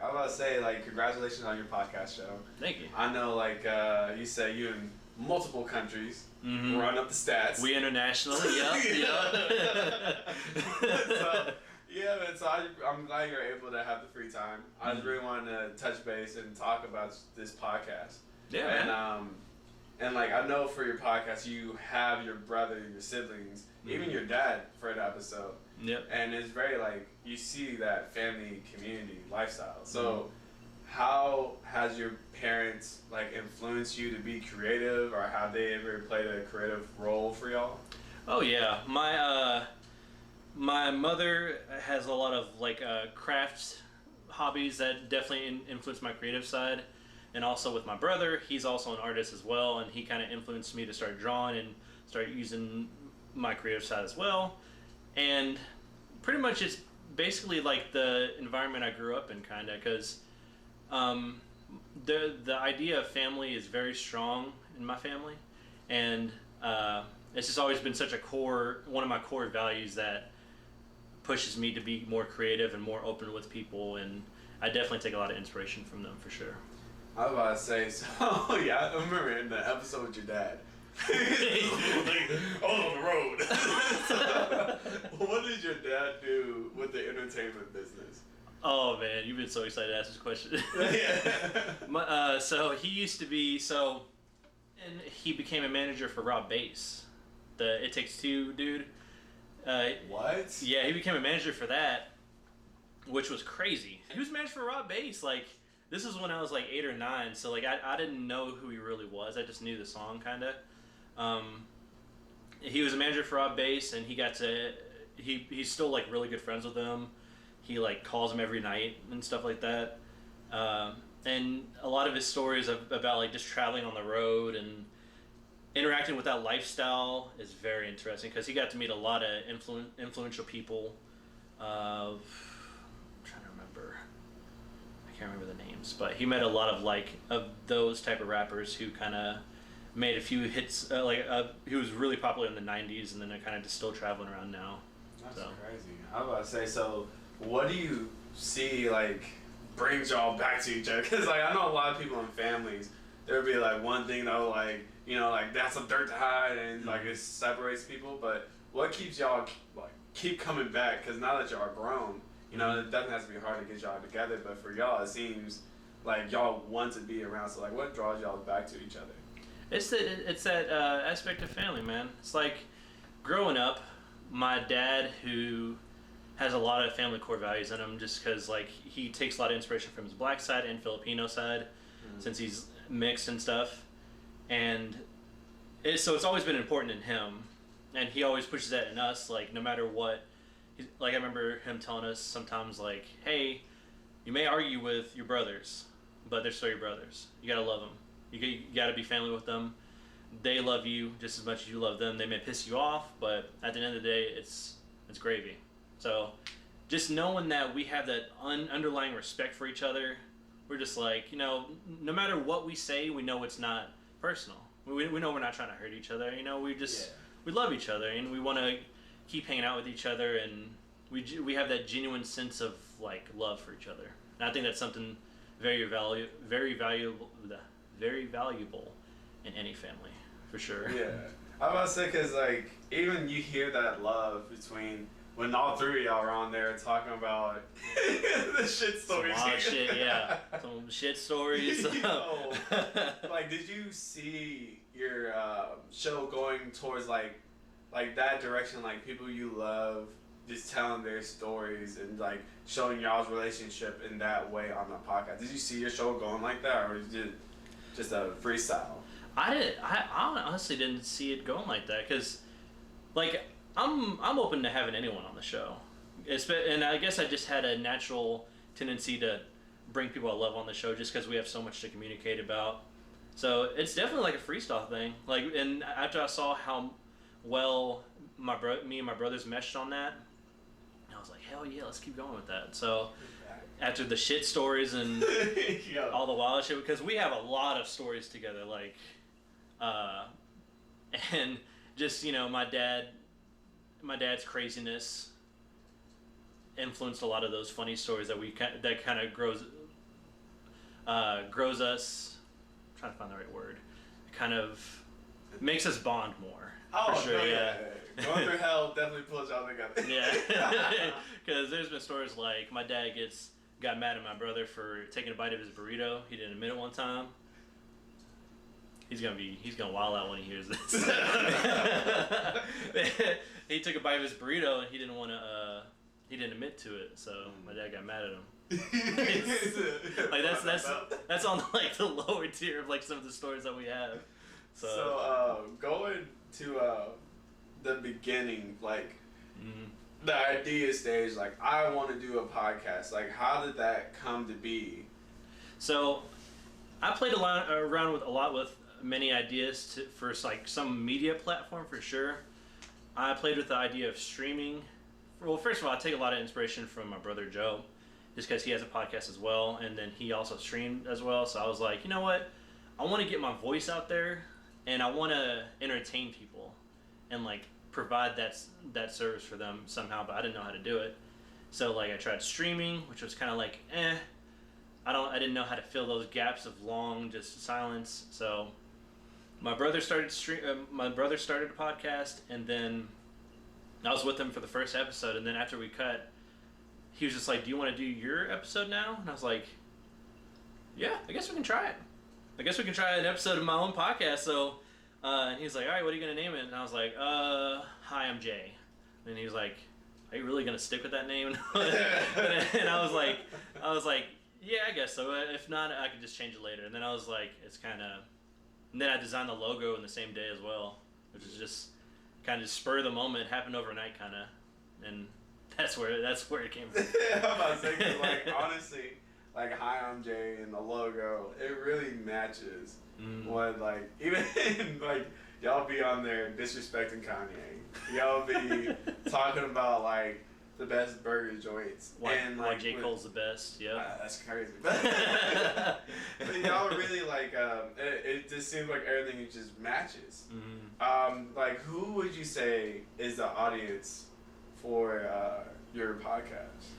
I was about to say, like, congratulations on your podcast show. Thank you. I know, like, you said you in multiple countries. Mm-hmm. Run up the stats. We international, yeah. So, yeah, man, so I'm glad you're able to have the free time. I just really wanted to touch base and talk about this podcast. Yeah, man. And like, I know for your podcast, you have your brother, your siblings, even your dad for an episode. Yep. And it's very, like, you see that family, community, lifestyle. So, how has your parents, like, influenced you to be creative, or have they ever played a creative role for y'all? Oh, yeah. My mother has a lot of, like, craft hobbies that definitely influence my creative side. And also with my brother, he's also an artist as well, and he kind of influenced me to start drawing and start using my creative side as well. And pretty much it's basically like the environment I grew up in, kind of, because the idea of family is very strong in my family, and it's just always been such a one of my core values that pushes me to be more creative and more open with people, and I definitely take a lot of inspiration from them for sure. I was about to say, so yeah, I remember in the episode with your dad. Like, on the road. So, what did your dad do with the entertainment business? Oh man, you've been so excited to ask this question. Yeah. So he used to be and he became a manager for Rob Bass, the It Takes Two dude. What? Yeah, he became a manager for that, which was crazy. He was manager for Rob Bass, like. This is when I was like 8 or 9, so like I didn't know who he really was. I just knew the song kind of. He was a manager for Rob Bass, and he's still like really good friends with him. He like calls him every night and stuff like that. And a lot of his stories about like just traveling on the road and interacting with that lifestyle is very interesting because he got to meet a lot of influential people. I'm trying to remember. I can't remember the names, but he met a lot of those type of rappers who kind of made a few hits. He was really popular in the '90s, and then they're kind of just still traveling around now. That's crazy. I was about to say, so what do you see like brings y'all back to each other? Because like I know a lot of people in families, there would be like one thing though, like like that's some dirt to hide, and like it separates people. But what keeps y'all like keep coming back? Because now that y'all are grown. It doesn't have to be hard to get y'all together, but for y'all, it seems like y'all want to be around. So, like, what draws y'all back to each other? It's that aspect of family, man. It's like growing up, my dad, who has a lot of family core values in him, just because like he takes a lot of inspiration from his black side and Filipino side, since he's mixed and stuff, and so it's always been important in him, and he always pushes that in us, like no matter what. Like I remember him telling us sometimes like, hey, you may argue with your brothers, but they're still your brothers. You gotta love them. You gotta be family with them. They love you just as much as you love them. They may piss you off, but at the end of the day, it's gravy. So just knowing that we have that underlying respect for each other, we're just like, no matter what we say, we know it's not personal. We know we're not trying to hurt each other. We love each other, and we want to keep hanging out with each other, and we have that genuine sense of like love for each other, and I think that's something very valuable in any family for sure. Yeah, I was about to say because like even you hear that love between when all three of y'all are on there talking about the shit stories. Some shit, yeah, some shit stories. Like, did you see your show going towards like that direction, like people you love just telling their stories and like showing y'all's relationship in that way on the podcast? Did you see your show going like that, or is it just a freestyle? I honestly didn't see it going like that because like I'm open to having anyone on the show, and I guess I just had a natural tendency to bring people I love on the show just because we have so much to communicate about. So it's definitely like a freestyle thing. Like, and after I saw how well me and my brothers meshed on that, I was like, hell yeah, let's keep going with that. So after the shit stories and all the wild shit, because we have a lot of stories together, like and just my dad's craziness influenced a lot of those funny stories that kind of grows us. I'm trying to find the right word. Kind of makes us bond more. Oh, for sure, no, yeah. Going through hell definitely pulls y'all together. Yeah, because there's been stories like my dad got mad at my brother for taking a bite of his burrito. He didn't admit it one time. He's gonna wild out when he hears this. He took a bite of his burrito and he didn't admit to it. So my dad got mad at him. Like that's on like the lower tier of like some of the stories that we have. So going to the beginning, like the idea stage, like I want to do a podcast. Like how did that come to be? So I played around with a lot with many ideas for like some media platform for sure. I played with the idea of streaming. Well, first of all, I take a lot of inspiration from my brother Joe, just because he has a podcast as well, and then he also streamed as well. So I was like, you know what? I want to get my voice out there, and I want to entertain people, and like provide that service for them somehow. But I didn't know how to do it. So like I tried streaming, which was kind of like I didn't know how to fill those gaps of long just silence. So my brother started a podcast, and then I was with him for the first episode, and then after we cut, he was just like, "Do you want to do your episode now?" And I was like, "Yeah, I guess we can try it. I guess we can try an episode of my own podcast." So, and he was like, "All right, what are you gonna name it?" And I was like, "Hi, I'm Jay." And he was like, "Are you really gonna stick with that name?" And I was like, "Yeah, I guess so. If not, I could just change it later." And then I was like, "It's kind of." And then I designed the logo in the same day as well, which is just kind of spur of the moment, happened overnight, kind of, and that's where it came from. I'm about to say, 'cause, like, honestly, like, "Hi, I'm Jay" and the logo, it really matches. What, like, even like y'all be on there disrespecting Kanye, y'all be talking about like the best burger joints, and like why J. Cole's the best. Yeah, that's crazy. But y'all really like it just seems like everything just matches. Like, who would you say is the audience for your podcast?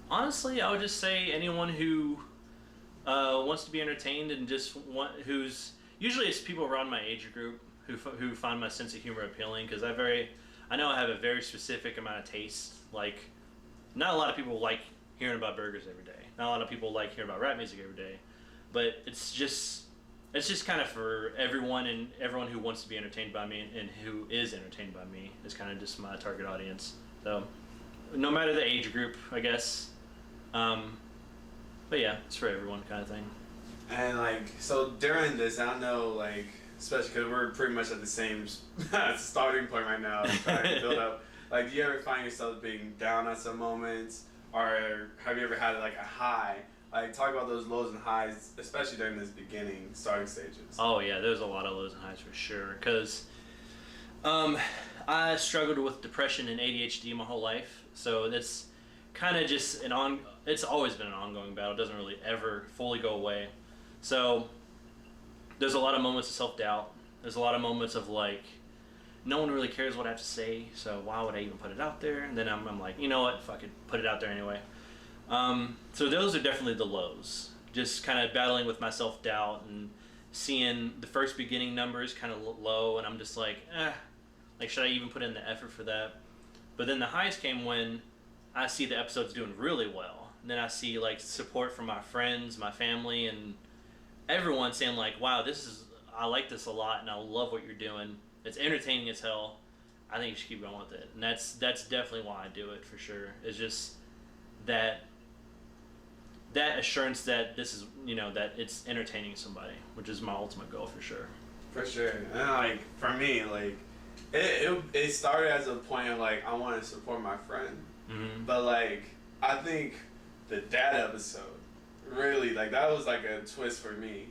Honestly, I would just say anyone who wants to be entertained and who's usually it's people around my age group who find my sense of humor appealing, because I know I have a very specific amount of taste. Like, not a lot of people like hearing about burgers every day. Not a lot of people like hearing about rap music every day. But it's just kind of for everyone, and everyone who wants to be entertained by me and who is entertained by me is kind of just my target audience. So, no matter the age group, I guess. But yeah, it's for everyone kind of thing. And like, so during this, I know, like, especially because we're pretty much at the same starting point right now, trying to build up. Like, do you ever find yourself being down at some moments, or have you ever had like a high? Like, talk about those lows and highs, especially during this beginning, starting stages. Oh yeah, there's a lot of lows and highs for sure. Because I struggled with depression and ADHD my whole life, so it's kind of just it's always been an ongoing battle. It doesn't really ever fully go away. So there's a lot of moments of self-doubt. There's a lot of moments of like, no one really cares what I have to say, so why would I even put it out there? And then I'm like, you know what, fuck it, put it out there anyway. So those are definitely the lows. Just kind of battling with my self-doubt and seeing the first beginning numbers kind of low, and I'm just like, like, should I even put in the effort for that? But then the highs came when I see the episodes doing really well. And then I see like support from my friends, my family, and everyone saying like, wow, I like this a lot, and I love what you're doing. It's entertaining as hell. I think you should keep going with it. And that's definitely why I do it, for sure. It's just that assurance that this is, that it's entertaining somebody, which is my ultimate goal, for sure. For sure. And like, for me, like, it started as a point of like, I want to support my friend. But like, I think the dad episode really, like, that was like a twist for me.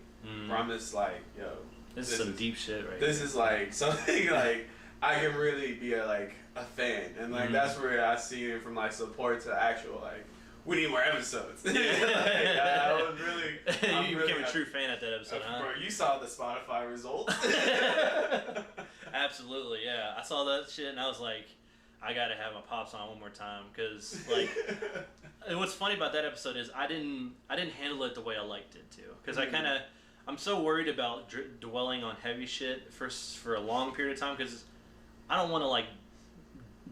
Where I'm just like, yo, this is some deep shit right This here. is like something like I can really be a fan, and like that's where I see it from like support to actual like, we need more episodes. Like, I was really, you became a true fan at that episode, huh? Bro, you saw the Spotify results. Absolutely, yeah. I saw that shit and I was like, I gotta have my pops on one more time because like, and what's funny about that episode is I didn't handle it the way I liked it to because I'm so worried about dwelling on heavy shit for a long period of time because I don't want to like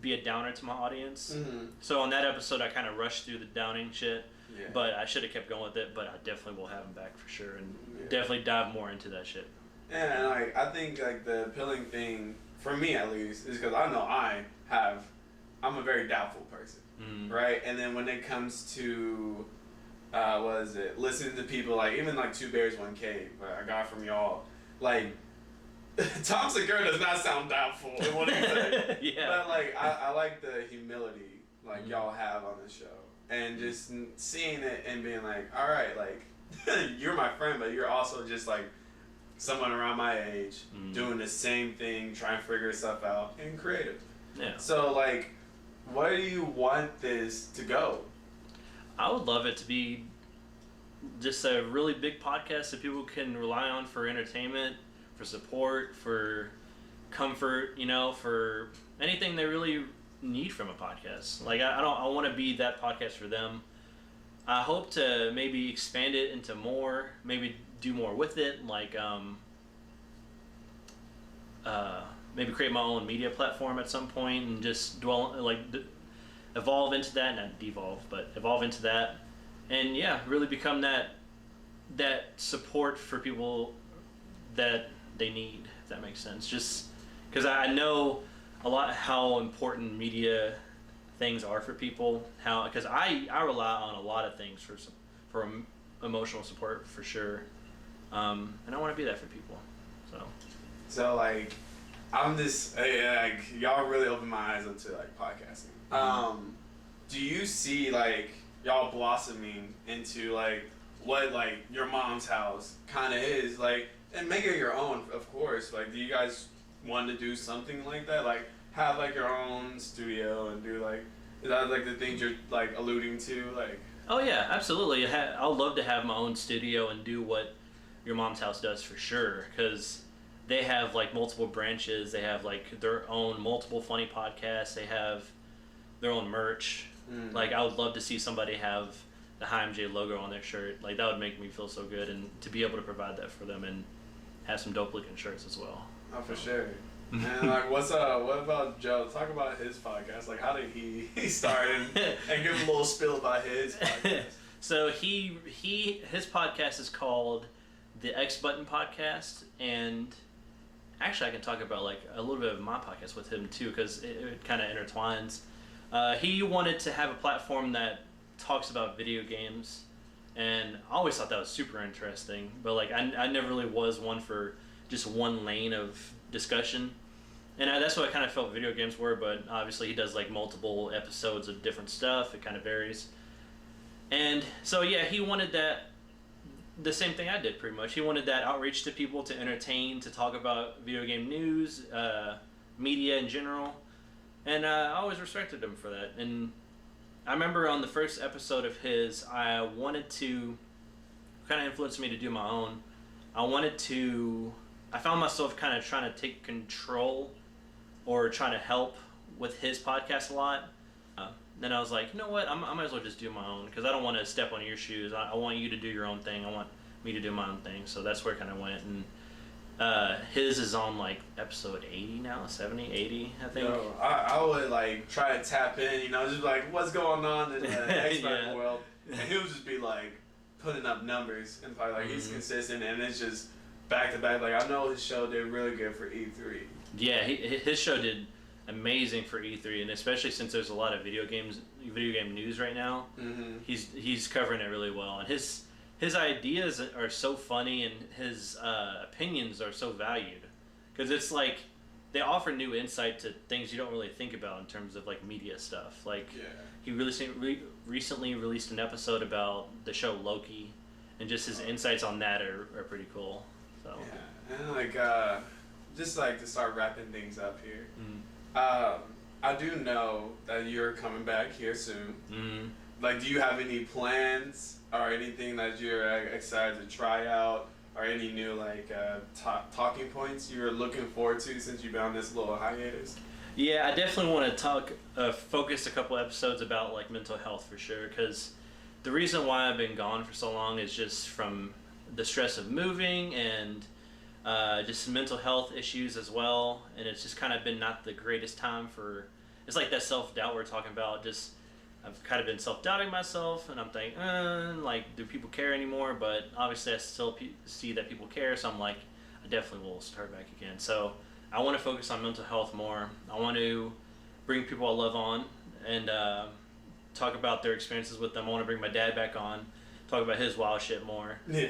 be a downer to my audience. So on that episode, I kind of rushed through the downing shit. Yeah. But I should have kept going with it. But I definitely will have him back for sure, and definitely dive more into that shit. Yeah, and like I think like the appealing thing for me at least is because I know I'm a very doubtful person, right? And then when it comes to what is it? Listening to people like even like Two Bears One Cave, I got from y'all, like Tom Segura does not sound doubtful in what he said. Yeah. But like I like the humility like y'all have on this show. And just seeing it and being like, all right, like, you're my friend, but you're also just like someone around my age doing the same thing, trying to figure stuff out, and creative. Yeah. So, like, where do you want this to go? I would love it to be just a really big podcast that people can rely on for entertainment, for support, for comfort, you know, for anything they really need from a podcast. Like I want to be that podcast for them. I hope to maybe expand it into more, maybe do more with it, like maybe create my own media platform at some point and just evolve into that, not devolve, but evolve into that, and yeah, really become that support for people that they need, if that makes sense. Just because I know a lot how important media things are for people. Because I rely on a lot of things for emotional support for sure, and I want to be that for people. So like, I'm just like y'all really opened my eyes into like podcasting. Do you see like y'all blossoming into like what like your mom's house kind of is like, and make it your own, of course. Like, do you guys want to do something like that, like have like your own studio and do like, is that like the things you're like alluding to, like? Oh yeah, absolutely. I'd love to have my own studio and do what your mom's house does for sure, because they have like multiple branches. They have like their own multiple funny podcasts. They have their own merch. Like, I would love to see somebody have the HMJ logo on their shirt. Like, that would make me feel so good, and to be able to provide that for them and have some dope looking shirts as well. Oh, for sure. And like, what about Joe? Talk about his podcast. Like, how did he start and give him a little spill about his podcast? So his podcast is called the X Button Podcast, and actually I can talk about like a little bit of my podcast with him too, because it kind of intertwines. He wanted to have a platform that talks about video games, and I always thought that was super interesting, but like I never really was one for just one lane of discussion, and that's what I kind of felt video games were. But obviously he does like multiple episodes of different stuff. It kind of varies, and so yeah, he wanted that, the same thing I did pretty much. He wanted that outreach to people, to entertain, to talk about video game news, media in general, and I always respected him for that. And I remember on the first episode of his, I wanted to, kind of influenced me to do my own. I found myself kind of trying to take control or trying to help with his podcast a lot. Then I was like, you know what, I might as well just do my own, because I don't want to step on your shoes. I want you to do your own thing. I want me to do my own thing. So that's where it kind of went. And his is on like episode 80 now, 70, 80, I think. Yo, I would like try to tap in, you know, just like what's going on in the expert world. And he'll just be like putting up numbers, and probably like he's consistent, and it's just back to back. Like, I know his show did really good for E3. Yeah, his show did amazing for E3, and especially since there's a lot of video game news right now. He's covering it really well, and his ideas are so funny, and his opinions are so valued, because it's like they offer new insight to things you don't really think about in terms of like media stuff. Like, he recently released an episode about the show Loki, and just his insights on that are pretty cool. So yeah, and like just like to start wrapping things up here. I do know that you're coming back here soon. Like, do you have any plans or anything that you're excited to try out, or any new like talking points you're looking forward to since you've been on this little hiatus? Yeah, I definitely want to focus a couple episodes about like mental health for sure. Because the reason why I've been gone for so long is just from the stress of moving and just mental health issues as well. And it's just kind of been not the greatest time for. It's like that self doubt we're talking about. Just I've kind of been self doubting myself, and I'm thinking, like, do people care anymore? But obviously, I still see that people care. So I'm like, I definitely will start back again. So I want to focus on mental health more. I want to bring people I love on and talk about their experiences with them. I want to bring my dad back on, talk about his wild shit more. Yeah.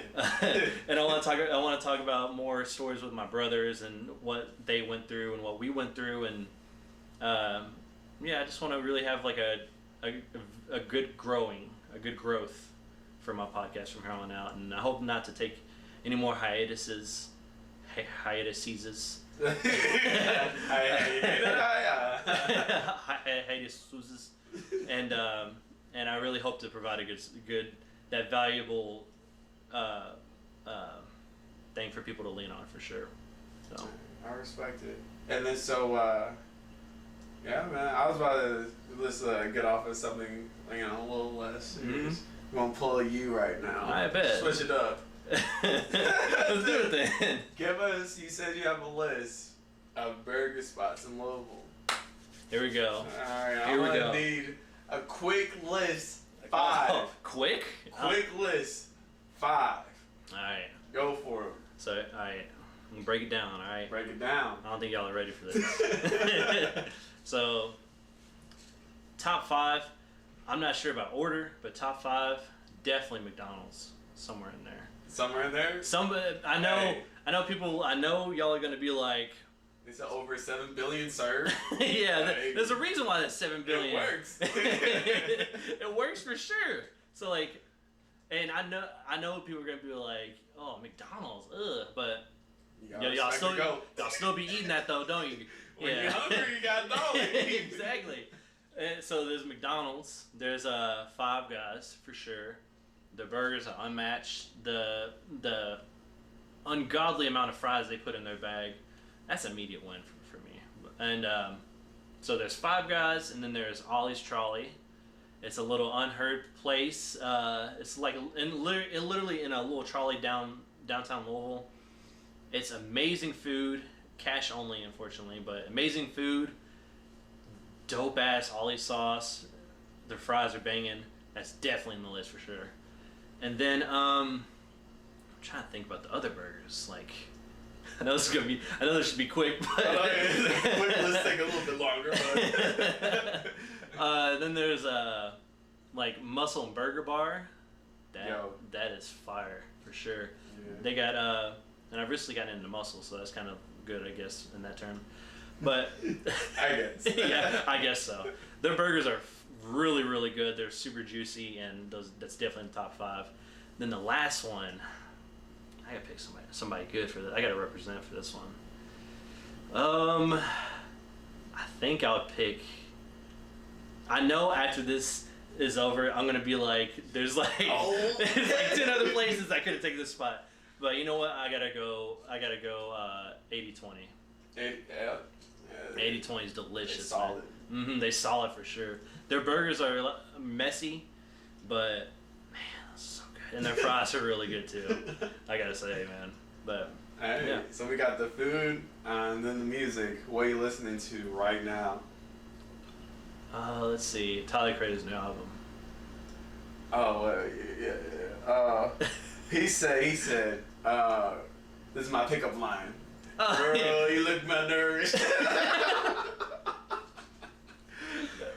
And I want to talk about more stories with my brothers and what they went through and what we went through. And yeah, I just want to really have like a good growth for my podcast from here on out. And I hope not to take any more hiatuses. And I really hope to provide a good that valuable thing for people to lean on for sure. So I respect it. And then yeah, man, I was about to let's get off of something a little less serious. I'm gonna pull a you right now. I bet. Switch it up. Let's do it then. Give us. You said you have a list of burger spots in Louisville. Here we go. All right, Here we go. I'm gonna need a quick list. 5. Oh, quick? Quick list. 5. All right. Go for it. So, all right. I'm gonna break it down. All right. Break it down. I don't think y'all are ready for this. So, top 5. I'm not sure about order, but top 5, definitely McDonald's somewhere in there. Somewhere in there. I know. Hey. I know people. I know y'all are gonna be like. It's over 7 billion served. Yeah, like, there's a reason why that's 7 billion. It works. It works for sure. So like, and I know people are gonna be like, oh, McDonald's, ugh, but y'all still be eating that though, don't you? When you're hungry, you gotta know it. Exactly. And so there's McDonald's. There's Five Guys for sure. The burgers are unmatched. The ungodly amount of fries they put in their bag. That's an immediate win for me. And so there's Five Guys, and then there's Ollie's Trolley. It's a little unheard place. It's like literally in a little trolley downtown Louisville. It's amazing food, cash only, unfortunately, but amazing food. Dope ass Ollie sauce. Their fries are banging. That's definitely in the list for sure. And then I'm trying to think about the other burgers. Like, I know this should be quick, but quick, let's take a little bit longer. But then there's like Muscle and Burger Bar. That is fire for sure. Yeah. They got and I've recently gotten into Muscle, so that's kind of good, I guess, in that term. But I guess. Yeah, I guess so. Their burgers are really, really good. They're super juicy, and that's definitely in the top 5. Then the last one, I gotta pick somebody good for that. I gotta represent for this one. I think I would pick. I know after this is over, I'm gonna be like, there's like 10 other places I could have taken this spot. But you know what? I gotta go 80-20. 80-20 is delicious. They solid. They solid for sure. Their burgers are messy, but man, that's so good. And their fries are really good too. I gotta say, man. But hey, yeah. So we got the food and then the music. What are you listening to right now? Let's see. Tyler Creator's new album. Oh yeah. He said, this is my pickup line. Girl, yeah. You look malnourished.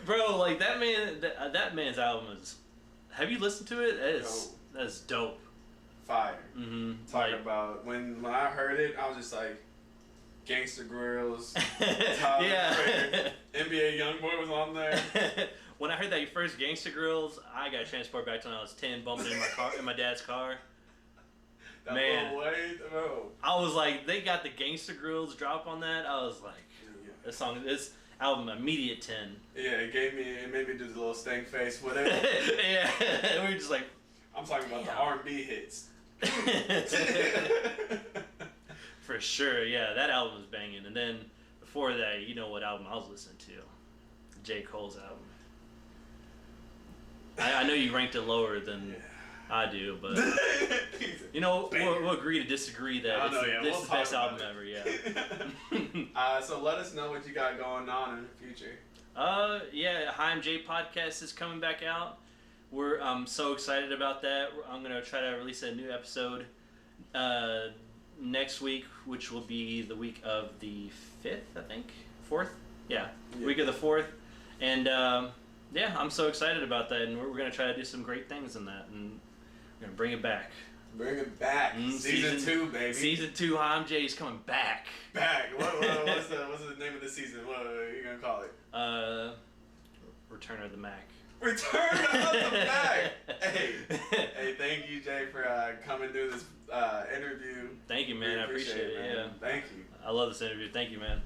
Bro, like that man's album is. Have you listened to it? That's dope. Fire. Talking about when I heard it, I was just like, Gangsta Grills, Tyler, yeah. NBA Youngboy was on there. When I heard that first Gangsta Grills, I got transported back to when I was 10, bumping in my dad's car. That man, bro. I was like, they got the Gangsta Grills drop on that. I was like, this album, immediate 10. Yeah, it made me do the little stank face, whatever. Yeah, we were just like, I'm talking about the R&B hits. For sure, yeah, that album is banging. And then before that, you know what album I was listening to? J. Cole's album. I know you ranked it lower than I do, but you know, we'll agree to disagree that this is the best album ever. Yeah. So let us know what you got going on in the future. Yeah, Hi, I'm Jay podcast is coming back out. I'm so excited about that. I'm gonna try to release a new episode next week, which will be the week of the 5th, I think, 4th. Yeah, week of the 4th, and yeah, I'm so excited about that, and we're gonna try to do some great things in that, and we're gonna bring it back. Bring it back. Season 2, baby. Season 2, Hi, I'm Jay is coming back. What's the name of the season? What are you gonna call it? Return of the Mac. Return of the Mac. Hey, thank you, Jay, for coming through this interview. Thank you, man. I appreciate it. Yeah. Thank you. I love this interview. Thank you, man.